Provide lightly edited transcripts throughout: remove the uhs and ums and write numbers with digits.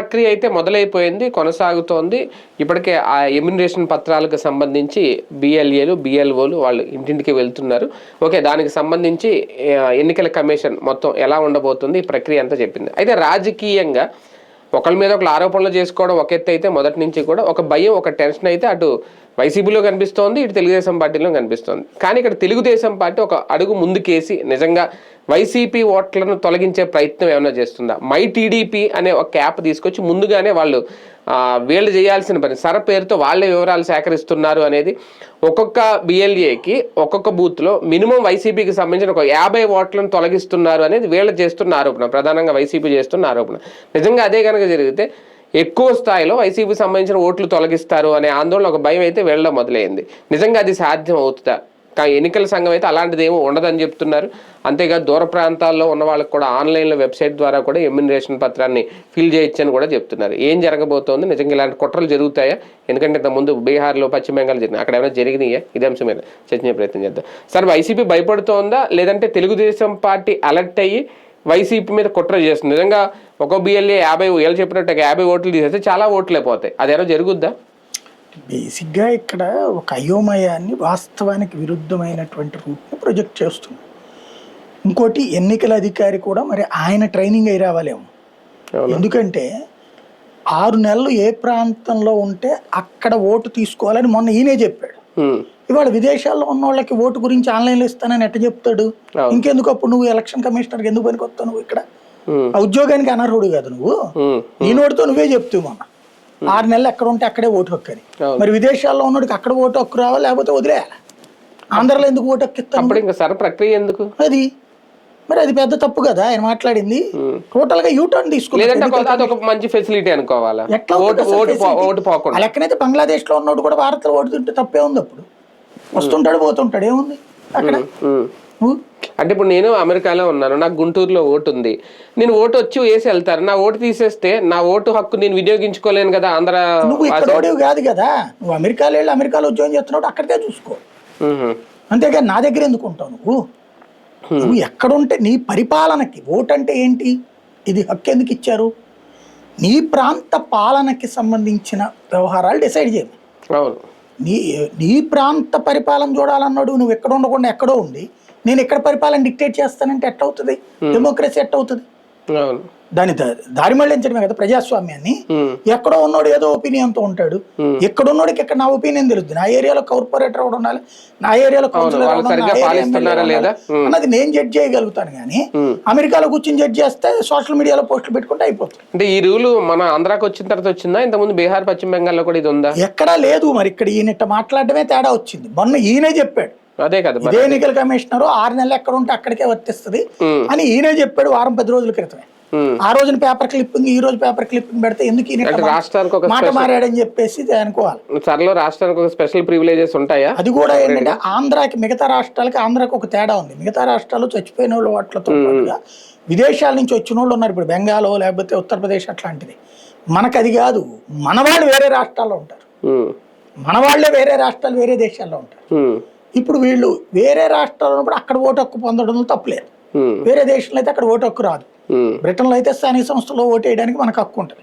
ప్రక్రియ అయితే మొదలైపోయింది, కొనసాగుతోంది. ఇప్పటికే ఆ ఎమ్యునరేషన్ పత్రాలకు సంబంధించి బిఎల్ఏలు బిఎల్ఓలు వాళ్ళు ఇంటింటికి వెళ్తున్నారు. ఓకే, దానికి సంబంధించి ఎన్నికల కమిషన్ మొత్తం ఎలా ఉండబోతుంది, ఈ ప్రక్రియ అంతా చెప్పింది. అయితే రాజకీయంగా ఒకరి మీద ఒకరు ఆరోపణలు చేసుకోవడం ఒక ఎత్తు అయితే, మొదటి నుంచి కూడా ఒక భయం, ఒక టెన్షన్ అయితే అటు వైసీపీలో కనిపిస్తోంది, ఇటు తెలుగుదేశం పార్టీలో కనిపిస్తోంది. కానీ ఇక్కడ తెలుగుదేశం పార్టీ ఒక అడుగు ముందుకేసి నిజంగా వైసీపీ ఓట్లను తొలగించే ప్రయత్నం ఏమైనా చేస్తుందా? మై టీడీపీ అనే ఒక యాప్ తీసుకొచ్చి ముందుగానే వాళ్ళు వీళ్ళు చేయాల్సిన పని సర పేరుతో వాళ్ళే వివరాలు సేకరిస్తున్నారు అనేది. ఒక్కొక్క బిఎల్ఏకి ఒక్కొక్క బూత్లో మినిమం వైసీపీకి సంబంధించిన ఒక 50 ఓట్లను తొలగిస్తున్నారు అనేది వీళ్ళు చేస్తున్న ఆరోపణ, ప్రధానంగా వైసీపీ చేస్తున్న ఆరోపణ. నిజంగా అదే కనుక జరిగితే ఎక్కువ స్థాయిలో వైసీపీకి సంబంధించిన ఓట్లు తొలగిస్తారు అనే ఆందోళన, ఒక భయం అయితే వీళ్ళలో మొదలైంది. నిజంగా అది సాధ్యం అవుతుందా? కానీ ఎన్నికల సంఘం అయితే అలాంటిది ఏమీ ఉండదని చెప్తున్నారు. అంతేకాదు దూర ప్రాంతాల్లో ఉన్న వాళ్ళకి కూడా ఆన్లైన్లో వెబ్సైట్ ద్వారా కూడా ఎమ్యునరేషన్ పత్రాన్ని ఫిల్ చేయొచ్చని కూడా చెప్తున్నారు. ఏం జరగబోతోంది? నిజంగా ఇలాంటి కుట్రలు జరుగుతాయా? ఎందుకంటే ఇంతకుముందు బీహార్లో, పశ్చిమ బెంగాల్ జరిగినాయి, అక్కడ ఏమైనా జరిగినాయా? ఇదే అంశం మీద చర్చించే ప్రయత్నం చేద్దాం. సార్, వైసీపీ భయపడుతోందా, లేదంటే తెలుగుదేశం పార్టీ అలర్ట్ అయ్యి వైసీపీ మీద కుట్ర చేస్తుంది? నిజంగా ఒక బిఎల్ఏ 50 ఏళ్ళు చెప్పినట్టు 50 ఓట్లు తీసేస్తే చాలా ఓట్లే పోతాయి, అదేమో జరుగుద్దా? బేసిక్గా ఇక్కడ ఒక అయోమయాన్ని, వాస్తవానికి విరుద్ధమైనటువంటి రూట్ని ప్రొజెక్ట్ చేస్తుంది. ఇంకోటి, ఎన్నికల అధికారి కూడా మరి ఆయన ట్రైనింగ్ అయి రావాలేమో. ఎందుకంటే 6 నెలలు ఏ ప్రాంతంలో ఉంటే అక్కడ ఓటు తీసుకోవాలని మొన్న ఈయనే చెప్పాడు. ఇవాళ విదేశాల్లో ఉన్న వాళ్ళకి ఓటు గురించి ఆన్లైన్లో ఇస్తానని ఎట్ట చెప్తాడు? ఇంకెందుకు అప్పుడు నువ్వు ఎలక్షన్ కమిషనర్కి ఎందుకు పనికొస్తావు? నువ్వు ఇక్కడ ఆ ఉద్యోగానికి అనర్హుడు కదా నువ్వు. నీ నోటితో నువ్వే చెప్తావు మొన్న 6 నెలలు ఎక్కడ ఉంటే అక్కడే ఓటు హక్కు అని. మరి విదేశాల్లో ఉన్నోడికి అక్కడ ఓటు హక్కు రావాలి, లేకపోతే వదిలేయాలి. ఆంధ్రలో ఎందుకు ఓటు హక్కు ఇస్తాను? ప్రక్రియ ఎందుకు అది? మరి అది పెద్ద తప్పు కదా ఆయన మాట్లాడింది. టోటల్ గా యూటర్న్ మంచి ఫెసిలిటీ అనుకోవాలా? లెక్కనైతే బంగ్లాదేశ్ లో ఉన్నోడు కూడా భారత్ లో ఓటు తింటే తప్పే ఉంది. అప్పుడు వస్తుంటాడు పోతుంటాడు, ఏముంది అక్కడ? అంటే ఇప్పుడు నేను అమెరికాలో ఉన్నాను, నాకు గుంటూరులో ఓటు ఉంది, నేను ఓటు వచ్చి వేసి వెళ్తారు, నా ఓటు తీసేస్తే నా ఓటు హక్కు నేను వినియోగించుకోలేను కదా. ఆంధ్ర నువ్వు ఇక్కడ కాదు కదా, నువ్వు అమెరికాలో వెళ్ళి అమెరికాలో ఉద్యోగం చేస్తున్నావు, అక్కడికే చూసుకో. అంతేగాని నా దగ్గర ఎందుకు ఉంటావు నువ్వు? నువ్వు ఎక్కడుంటే నీ పరిపాలనకి ఓటు అంటే ఏంటి? ఇది హక్కు ఎందుకు ఇచ్చారు? నీ ప్రాంత పాలనకి సంబంధించిన వ్యవహారాలు డిసైడ్ చేయాలి. నీ ప్రాంత పరిపాలన చూడాలన్నాడు. నువ్వు ఎక్కడ ఉండకుండా ఎక్కడో ఉండి నేను ఎక్కడ పరిపాలన డిక్టేట్ చేస్తానంటే ఎట్ట అవుతుంది? డెమోక్రసీ ఎట్ట అవుతుంది? దాని దారి మళ్లించడమే కదా ప్రజాస్వామ్యాన్ని. ఎక్కడో ఉన్నాడు ఏదో ఒపీనియన్తో ఉంటాడు, ఎక్కడున్నోడికి ఎక్కడ నా ఒపీనియన్ తెలుస్తుంది. నా ఏరియాలో కార్పొరేటర్ కూడా ఉండాలి, నా ఏరియాలో కౌన్సిలర్ అన్నది నేను జడ్జ్ చేయగలుగుతాను. కానీ అమెరికాలో కూర్చొని జడ్జ్ చేస్తే సోషల్ మీడియాలో పోస్టులు పెట్టుకుంటే అయిపోతుంది. అంటే ఈ రూల్ మన ఆంధ్రాకి వచ్చిన తర్వాత వచ్చిందా? ఇంతకుముందు బీహార్, పశ్చిమ బెంగాల్లో కూడా ఇది ఉందా? ఎక్కడా లేదు. మరి ఇక్కడ ఈయన మాట్లాడడమే తేడా వచ్చింది. మొన్న ఈయనే చెప్పాడు, అదే కదా ఇదే ఎన్నికల కమిషనర్ 6 నెలలు ఎక్కడ ఉంటే అక్కడికే వర్తిస్తుంది అని ఈయనే చెప్పాడు వారం 10 రోజుల క్రితమే. ఆ రోజున పేపర్ క్లిప్పింగ్, ఈ రోజు పేపర్ క్లిప్పింగ్ పెడితే ఎందుకు మాట మారాడని చెప్పేసి అనుకోవాలి. సర్లో రాష్ట్రానికి ఒక స్పెషల్ ప్రివిలేజెస్ ఉంటాయా? అది కూడా ఏంటంటే ఆంధ్రాకి, మిగతా రాష్ట్రాలకి ఆంధ్రాకి ఒక తేడా ఉంది. మిగతా రాష్ట్రాలు చచ్చిపోయిన వాళ్ళు వాటితో పాటుగా విదేశాల నుంచి వచ్చిన వాళ్ళు ఉన్నారు. ఇప్పుడు బెంగాల్ లేకపోతే ఉత్తరప్రదేశ్ అట్లాంటిది. మనకు అది కాదు. మన వాళ్ళు వేరే రాష్ట్రాల్లో ఉంటారు, మన వాళ్ళే వేరే రాష్ట్రాలు, వేరే దేశాల్లో ఉంటారు. ఇప్పుడు వీళ్ళు వేరే రాష్ట్రాల్లో ఉన్నప్పుడు అక్కడ ఓటు హక్కు పొందడం తప్పులేదు. వేరే దేశంలో అయితే అక్కడ ఓటు హక్కు రాదు. బ్రిటన్లో అయితే స్థానిక సంస్థలో ఓటు వేయడానికి మనకు హక్కు ఉంటుంది.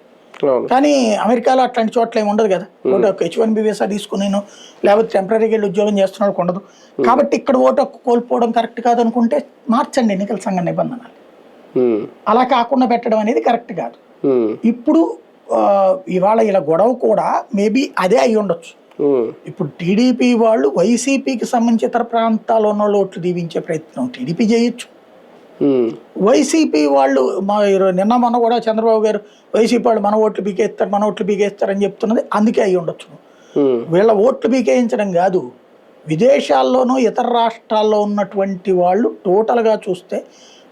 కానీ అమెరికాలో అట్లాంటి చోట్ల ఏమి ఉండదు కదా. ఓటు హక్కు H1B వీసా తీసుకుని లేకపోతే టెంపరీగా వెళ్ళి ఉద్యోగం చేస్తున్నాడు ఉండదు. కాబట్టి ఇక్కడ ఓటు హక్కు కోల్పోవడం కరెక్ట్ కాదనుకుంటే మార్చండి ఎన్నికల సంఘ నిబంధనలు. అలా కాకుండా పెట్టడం అనేది కరెక్ట్ కాదు. ఇప్పుడు ఇవాళ ఇలా గొడవ కూడా మేబీ అదే అయి ఉండొచ్చు. ఇప్పుడు టీడీపీ వాళ్ళు వైసీపీకి సంబంధించి ఇతర ప్రాంతాల్లో ఉన్న వాళ్ళు ఓట్లు దీవించే ప్రయత్నం టీడీపీ చేయొచ్చు. వైసీపీ వాళ్ళు నిన్న మొన్న కూడా చంద్రబాబు గారు వైసీపీ వాళ్ళు మన ఓట్లు బీకేస్తారు అని చెప్తున్నది అందుకే అయి ఉండొచ్చు. వీళ్ళ ఓట్లు బీకేయించడం కాదు, విదేశాల్లోనూ ఇతర రాష్ట్రాల్లో ఉన్నటువంటి వాళ్ళు టోటల్గా చూస్తే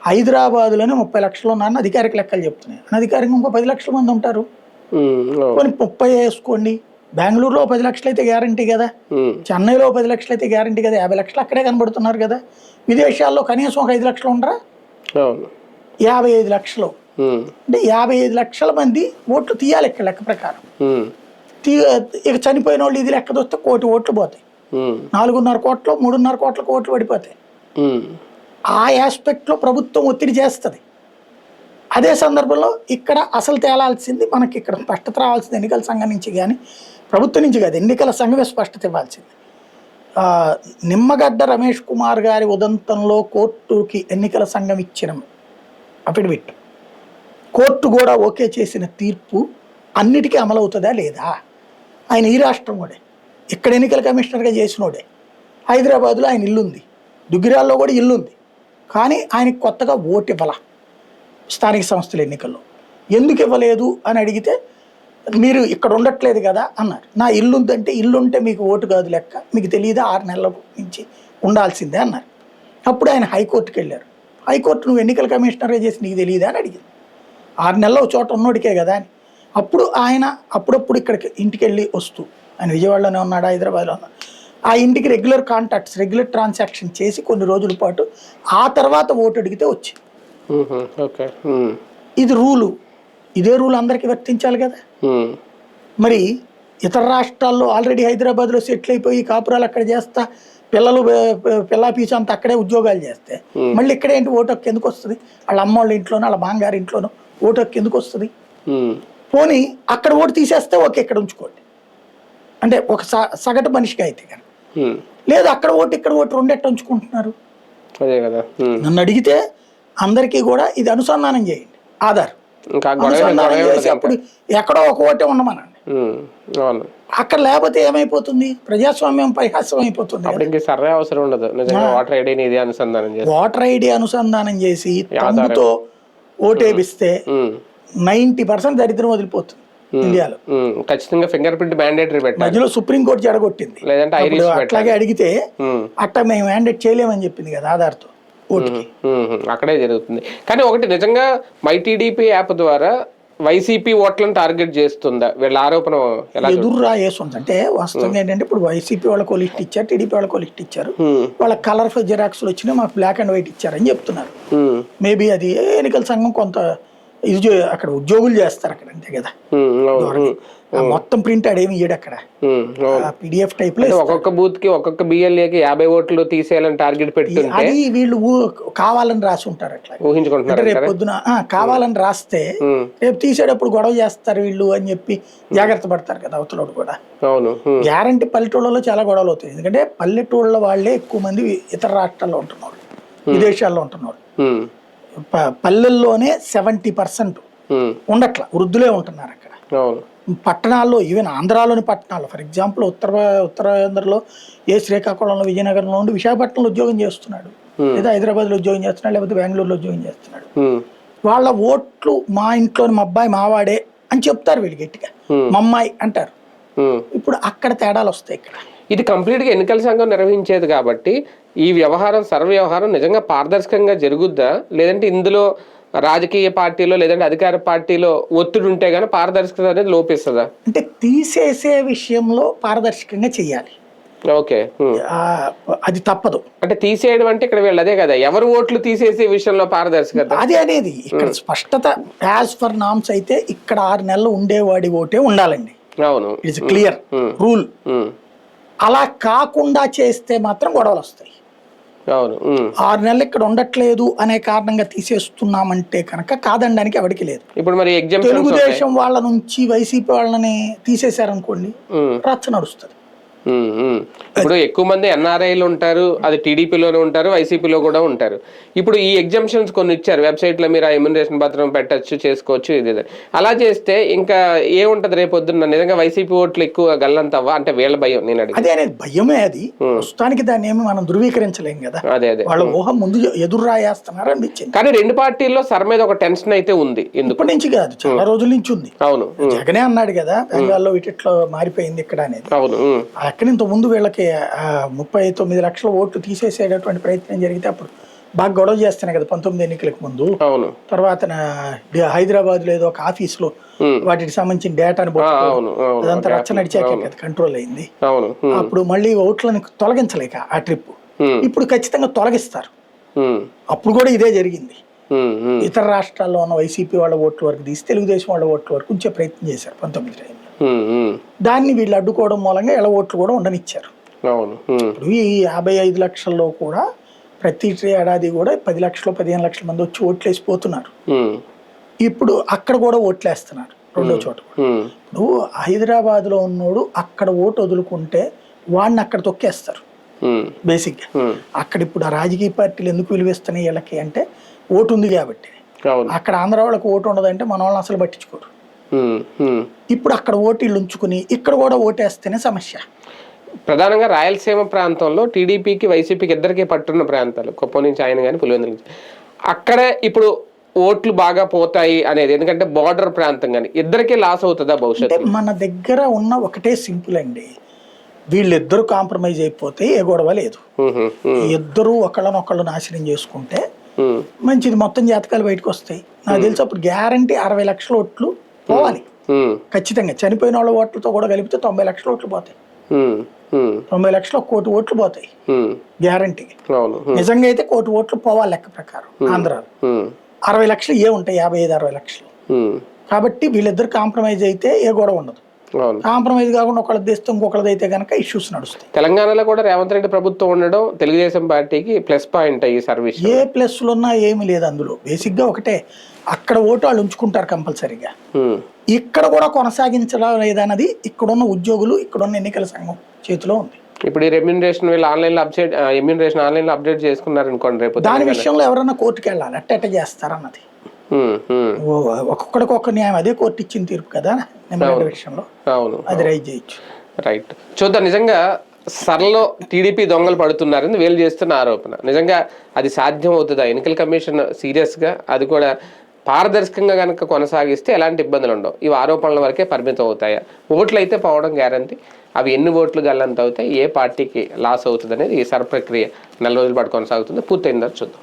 హైదరాబాద్లోనే 30 లక్షలు ఉన్నారని అధికారిక లెక్కలు చెప్తున్నాయి. అనధికారికంగా ఇంకో 10 లక్షల మంది ఉంటారు. కొన్ని 30 వేసుకోండి. బెంగళూరులో 10 లక్షలు అయితే గ్యారంటీ కదా, చెన్నైలో 10 లక్షలు అయితే గ్యారంటీ కదా, 50 లక్షలు అక్కడే కనబడుతున్నారు కదా. విదేశాల్లో కనీసం ఒక 5 లక్షలు ఉండరా? 55 లక్షలు అంటే 55 లక్షల మంది ఓట్లు తీయాలి ఇక్కడ లెక్క ప్రకారం. ఇక చనిపోయిన వాళ్ళు ఇది లెక్క చూస్తే 1 కోటి ఓట్లు పోతాయి. 4.5 కోట్లు 3.5 కోట్లకు ఓట్లు పడిపోతాయి. ఆ ఆస్పెక్ట్లో ప్రభుత్వం ఒత్తిడి చేస్తుంది. అదే సందర్భంలో ఇక్కడ అసలు తేలాల్సింది మనకి ఇక్కడ స్పష్టత రావాల్సింది ఎన్నికల సంఘం నుంచి కానీ ప్రభుత్వం నుంచి కాదు, ఎన్నికల సంఘమే స్పష్టత ఇవ్వాల్సింది. నిమ్మగడ్డ రమేష్ కుమార్ గారి ఉదంతంలో కోర్టుకి ఎన్నికల సంఘం ఇచ్చిన అఫిడవిట్, కోర్టు కూడా ఓకే చేసిన తీర్పు అన్నిటికీ అమలవుతుందా లేదా? ఆయన ఈ రాష్ట్రం వాడే, ఇక్కడ ఎన్నికల కమిషనర్గా చేసినోడే, హైదరాబాద్లో ఆయన ఇల్లుంది, దుగ్గిరాల్లో కూడా ఇల్లుంది, కానీ ఆయనకి కొత్తగా ఓటు ఇవ్వాల స్థానిక సంస్థల ఎన్నికల్లో. ఎందుకు ఇవ్వలేదు అని అడిగితే మీరు ఇక్కడ ఉండట్లేదు కదా అన్నారు. నా ఇల్లు ఉందంటే ఇల్లు ఉంటే మీకు ఓటు కాదు లెక్క, మీకు తెలియదా 6 నెలల నుంచి ఉండాల్సిందే అన్నారు. అప్పుడు ఆయన హైకోర్టుకి వెళ్ళారు. హైకోర్టు నువ్వు ఎన్నికల కమిషనర్గా చేసి నీకు తెలియదా అని అడిగింది. 6 నెలల ఒక చోట ఉన్నోడికే కదా అని. అప్పుడు ఆయన అప్పుడప్పుడు ఇక్కడికి ఇంటికి వెళ్ళి వస్తూ, ఆయన విజయవాడలోనే ఉన్నాడు, హైదరాబాద్లో ఉన్నాడు, ఆ ఇంటికి రెగ్యులర్ కాంటాక్ట్స్, రెగ్యులర్ ట్రాన్సాక్షన్ చేసి కొన్ని రోజుల పాటు ఆ తర్వాత ఓటు అడిగితే వచ్చింది. ఇది రూలు, ఇదే రూల్ అందరికీ వర్తించాలి కదా. మరి ఇతర రాష్ట్రాల్లో ఆల్రెడీ హైదరాబాద్లో సెటిల్ అయిపోయి కాపురాలు అక్కడ చేస్తా, పిల్ల పీచు అంతా అక్కడే ఉద్యోగాలు చేస్తే మళ్ళీ ఇక్కడే ఏంటి ఓటు హక్కు ఎందుకు వస్తుంది? వాళ్ళ అమ్మ వాళ్ళ ఇంట్లోనో వాళ్ళ బాంగారి ఇంట్లోనో ఓటు హక్కు ఎందుకు వస్తుంది? పోనీ అక్కడ ఓటు తీసేస్తే ఓకే ఇక్కడ ఉంచుకోండి అంటే ఒక సగటు మనిషిగా అయితే కానీ, లేదు అక్కడ ఓటు ఇక్కడ ఓటు రెండెట్టు ఉంచుకుంటున్నారు. నన్ను అడిగితే అందరికీ కూడా ఇది అనుసంధానం చేయండి, ఆధార్ అనుసంధానం చేసి అప్పుడు ఎక్కడో ఒక ఓటే ఉండమనండి. అక్కడ లేకపోతే ఏమైపోతుంది? ప్రజాస్వామ్యం పరిహాసం అయిపోతుంది. ఓటర్ ఐడి అనుసంధానం చేసి తమ్ముతో ఓటేపిస్తే 90% దరిద్రం వదిలిపోతుంది ఇండియాలో. ఖచ్చితంగా ఫింగర్ ప్రింట్ మ్యాండేటరీ పెట్టాలి. మధ్యలో సుప్రీంకోర్టు జడగొట్టింది, అట్లాగే అడిగితే అట్లా మేము మ్యాండేట్ చేయలేమని చెప్పింది కదా ఆధార్తో ఓటుకి. అక్కడే జరుగుతుంది. కానీ ఒకటి నిజంగా మైటీడీపీ యాప్ ద్వారా వైసీపీ ఓట్లను టార్గెట్ చేస్తుందా? వీళ్ళ ఆరోపణ ఎదురు రాయేస్తుంది. అంటే వాస్తవంగా ఏంటంటే ఇప్పుడు వైసీపీ వాళ్ళకు లిస్ట్ ఇచ్చారు, టీడీపీ వాళ్ళకు లిస్ట్ ఇచ్చారు, వాళ్ళ కలర్ఫుల్ జిరాక్స్లు వచ్చినాయి, మాకు బ్లాక్ అండ్ వైట్ ఇచ్చారని చెప్తున్నారు. మేబీ అది ఎన్నికల సంఘం కొంత ఇది అక్కడ ఉద్యోగులు చేస్తారు అక్కడ, అంతే కదా. మొత్తం ప్రింట్ ఆడేమి ఇయ్యడు అక్కడ, PDF టైప్ లో. ఒక్కొక్క బూత్ కి ఒక్కొక్క BLAకి 50 ఓట్లు తీసేయాలని టార్గెట్ పెట్టి అది వీళ్ళు కావాలని రాసి ఉంటారు. అట్లా ఊహించుకుంటారు. రేపు పొద్దున కావాలని రాస్తే రేపు తీసేటప్పుడు గొడవ చేస్తారు వీళ్ళు అని చెప్పి జాగ్రత్త పడతారు కదా అవతలోడు కూడా. గ్యారంటీ పల్లెటూళ్ళలో చాలా గొడవలు అవుతాయి. ఎందుకంటే పల్లెటూళ్ళ వాళ్ళే ఎక్కువ మంది ఇతర రాష్ట్రాల్లో ఉంటున్నారు, విదేశాల్లో ఉంటున్నారు. పల్లెల్లోనే 70% ఉండట్లా, వృద్ధులే ఉంటున్నారు అక్కడ. పట్టణాల్లో ఈవెన్ ఆంధ్రాలోని పట్టణాల్లో, ఫర్ ఎగ్జాంపుల్ ఉత్తరాంధ్రలో శ్రీకాకుళంలో, విజయనగరంలో ఉండి విశాఖపట్నంలో ఉద్యోగం చేస్తున్నాడు, లేదా హైదరాబాద్లో ఉద్యోగం చేస్తున్నాడు, లేకపోతే బెంగళూరులో ఉద్యోగం చేస్తున్నాడు. వాళ్ళ ఓట్లు మా ఇంట్లోని మా అబ్బాయి మావాడే అని చెప్తారు వీళ్ళు గట్టిగా, మా అమ్మాయి అంటారు. ఇప్పుడు అక్కడ తేడాలు వస్తాయి. ఇక్కడ ఇది కంప్లీట్గా ఎన్నికల సంఘం నిర్వహించేది కాబట్టి ఈ వ్యవహారం వ్యవహారం నిజంగా పారదర్శకంగా జరుగుద్దా, లేదంటే ఇందులో రాజకీయ పార్టీలో లేదంటే అధికార పార్టీలో ఒత్తిడి ఉంటే గానీ పారదర్శకత అనేది లోపిస్తుందా? అంటే తీసేసే విషయంలో పారదర్శకంగా చెయ్యాలి. ఓకే, అది తప్పదు. అంటే తీసేయడం అంటే ఇక్కడ వీళ్ళు అదే కదా, ఎవరు ఓట్లు తీసేసే విషయంలో పారదర్శకత అదే అనేది. ఇక్కడ స్పష్టత యాజ్ ఫర్ నామ్స్ అయితే ఇక్కడ 6 నెలలు ఉండేవాడి ఓటే ఉండాలండి. అవును, ఇట్స్ క్లియర్ రూల్. అలా కాకుండా చేస్తే మాత్రం గొడవలు వస్తాయి. 6 నెలలు ఇక్కడ ఉండట్లేదు అనే కారణంగా తీసేస్తున్నామంటే కనుక కాదనడానికి ఎవరికి లేదు. ఇప్పుడు మరి తెలుగుదేశం వాళ్ళ నుంచి వైసీపీ వాళ్ళని తీసేశారనుకోండి, రచ్చ నడుస్తుంది. ఇప్పుడు ఎక్కువ మంది NRIలు ఉంటారు, అది టీడీపీలోనే ఉంటారు, వైసీపీలో కూడా ఉంటారు. ఇప్పుడు ఈ ఎగ్జామ్షన్స్ కొన్ని ఇచ్చారు, వెబ్సైట్లో మీరు ఆ ఎమ్యునరేషన్ పత్రం పెట్టచ్చు, చేసుకోవచ్చు, ఇది అలా చేస్తే ఇంకా ఏముంటది రేపు పొద్దున్న? నిజంగా వైసీపీ ఓట్లు ఎక్కువ గల్లంతవ్వా? అంటే వీళ్ళ భయం నేను అడిగి, అదే అనేది భయమే. అది ప్రస్తుతానికి దాన్ని ఏమి మనం ధృవీకరించలేం కదా. అదే వాళ్ళ ఊహ ముందు ఎదురు రాయేస్తున్నారు అనిపించింది. కానీ 2 పార్టీల్లో సర్ మీద ఒక టెన్షన్ అయితే ఉంది. ఇప్పటి నుంచి కాదు, చాలా రోజుల నుంచి ఉంది. అవును, జగనే అన్నాడు కదా బెంగాల్లో ఇట్లా మారిపోయింది ఇక్కడ అనేది. అవును, అక్కడ ఇంత ముందు వీళ్ళకి 39 లక్షల ఓట్లు తీసేసేటటువంటి ప్రయత్నం జరిగితే అప్పుడు బాగా గొడవ చేస్తున్నాయి కదా 19 ఎన్నికలకు ముందు. తర్వాత హైదరాబాద్ లో ఏదో ఒక ఆఫీస్ లో వాటికి సంబంధించిన డేటాను అదంతా రచ్చ నడిచాక కదా కంట్రోల్ అయింది. అప్పుడు మళ్ళీ ఓట్లను తొలగించలేక ఆ ట్రిప్ ఇప్పుడు ఖచ్చితంగా తొలగిస్తారు. అప్పుడు కూడా ఇదే జరిగింది. ఇతర రాష్ట్రాల్లో ఉన్న వైసీపీ వాళ్ళ ఓట్ల వరకు తీసి తెలుగుదేశం వాళ్ళ ఓట్ల వరకు ఉంచే ప్రయత్నం చేశారు 19 టైంలో. దాన్ని వీళ్ళు అడ్డుకోవడం మూలంగా ఎలా ఓట్లు కూడా ఉండనిచ్చారు. ఇప్పుడు ఈ 55 లక్షల్లో కూడా ప్రతి ఏడాది కూడా 10 లక్షలు 15 లక్షల మంది వచ్చి ఓట్లు వేసిపోతున్నారు. ఇప్పుడు అక్కడ కూడా ఓట్లేస్తున్నారు రెండో చోట. ఇప్పుడు హైదరాబాద్లో ఉన్నోడు అక్కడ ఓటు వదులుకుంటే వాడిని అక్కడ తొక్కేస్తారు బేసిక్గా. అక్కడ ఇప్పుడు ఆ రాజకీయ పార్టీలు ఎందుకు విలువిస్తున్నాయి వీళ్ళకి అంటే ఓటు ఉంది కాబట్టి. అక్కడ ఆంధ్ర వాళ్ళకి ఓటు ఉండదంటే మన వాళ్ళని అసలు పట్టించుకోరు. ఇప్పుడు అక్కడ ఓటీళ్ళు ఉంచుకుని ఇక్కడ కూడా ఓటేస్తేనే సమస్య. ప్రధానంగా రాయలసీమ ప్రాంతంలో టీడీపీకి వైసీపీకి ఇద్దరికీ పట్టున్న ప్రాంతాలు కుప్పం నుంచి ఆయన కానీ పులివెందుల నుంచి అక్కడే ఇప్పుడు ఓట్లు బాగా పోతాయి అనేది, ఎందుకంటే బార్డర్ ప్రాంతం కానీ ఇద్దరికీ లాస్ అవుతుందా భవిష్యత్తు? మన దగ్గర ఉన్న ఒకటే సింపుల్ అండి, వీళ్ళిద్దరు కాంప్రమైజ్ అయిపోతే ఏ గొడవ లేదు. ఇద్దరు ఒకళ్ళనొకళ్ళు నాశనం చేసుకుంటే మంచిది, మొత్తం జాతకాలు బయటకు వస్తాయి. నాకు తెలిసి అప్పుడు గ్యారంటీ 60 లక్షల ఓట్లు పోవాలి ఖచ్చితంగా. చనిపోయిన వాళ్ళ ఓట్లతో కూడా కలిపితే 90 లక్షల ఓట్లు పోతాయి. 90 లక్షల 1 కోటి ఓట్లు పోతాయి గ్యారంటీ. నిజంగా అయితే 1 కోటి ఓట్లు పోవాలి లెక్క ప్రకారం. ఆంధ్రాలో 60 లక్షలు ఏ ఉంటాయి, 55-60 లక్షలు. కాబట్టి వీళ్ళిద్దరు కాంప్రమైజ్ అయితే ఏ గొడవ ఉండదు. కాంప్రమైజ్ కాకుండా ఒకళ్ళది తెస్తే ఇంకొకళ్ళది అయితే కనుక ఇష్యూస్ నడుస్తాయి. తెలంగాణలో కూడా రేవంత్ రెడ్డి ప్రభుత్వం ఉండడం తెలుగుదేశం పార్టీకి ప్లస్ పాయింట్ ఈ సర్వీస్. ఏ ప్లస్లు ఉన్నా ఏమి లేదు అందులో. బేసిక్ గా ఒకటే, అక్కడ ఓటు వాళ్ళు ఉంచుకుంటారు కంపల్సరీగా. ఇక్కడ కూడా కొనసాగించడం లేదన్నది ఇక్కడున్న ఉద్యోగులు, ఇక్కడున్న ఎన్నికల సంఘం చేతిలో ఉంది. ఇప్పుడు ఈ రెమ్యూనరేషన్ వీళ్ళు ఆన్లైన్ లో అప్డేట్ చేసుకున్నారు అనుకోండి, రేపు దాని విషయంలో ఎవరైనా కోర్టుకు వెళ్ళాలి, అట్ట చేస్తారన్నది. ఒక్కొక్కడికి న్యాయం. అదే కోర్టు ఇచ్చిన తీర్పు కదా విషయంలో. అవును, అది రైట్ చేయొచ్చు. రైట్, చూద్దాం. నిజంగా సరళలో టీడీపీ దొంగలు పడుతున్నారని వీళ్ళు చేస్తున్న ఆరోపణ, నిజంగా అది సాధ్యం అవుతుందా? ఎన్నికల కమిషన్ సీరియస్గా అది కూడా పారదర్శకంగా కనుక కొనసాగిస్తే ఎలాంటి ఇబ్బందులు ఉండవు. ఇవి ఆరోపణల వరకే పరిమితం అవుతాయా? ఓట్లు అయితే పోవడం గ్యారంటీ. అవి ఎన్ని ఓట్లు గల్లంత అవుతాయి, ఏ పార్టీకి లాస్ అవుతుంది అనేది ఈ సర్ ప్రక్రియ 4 రోజుల పాటు కొనసాగుతుంది. పూర్తయిందా చూద్దాం.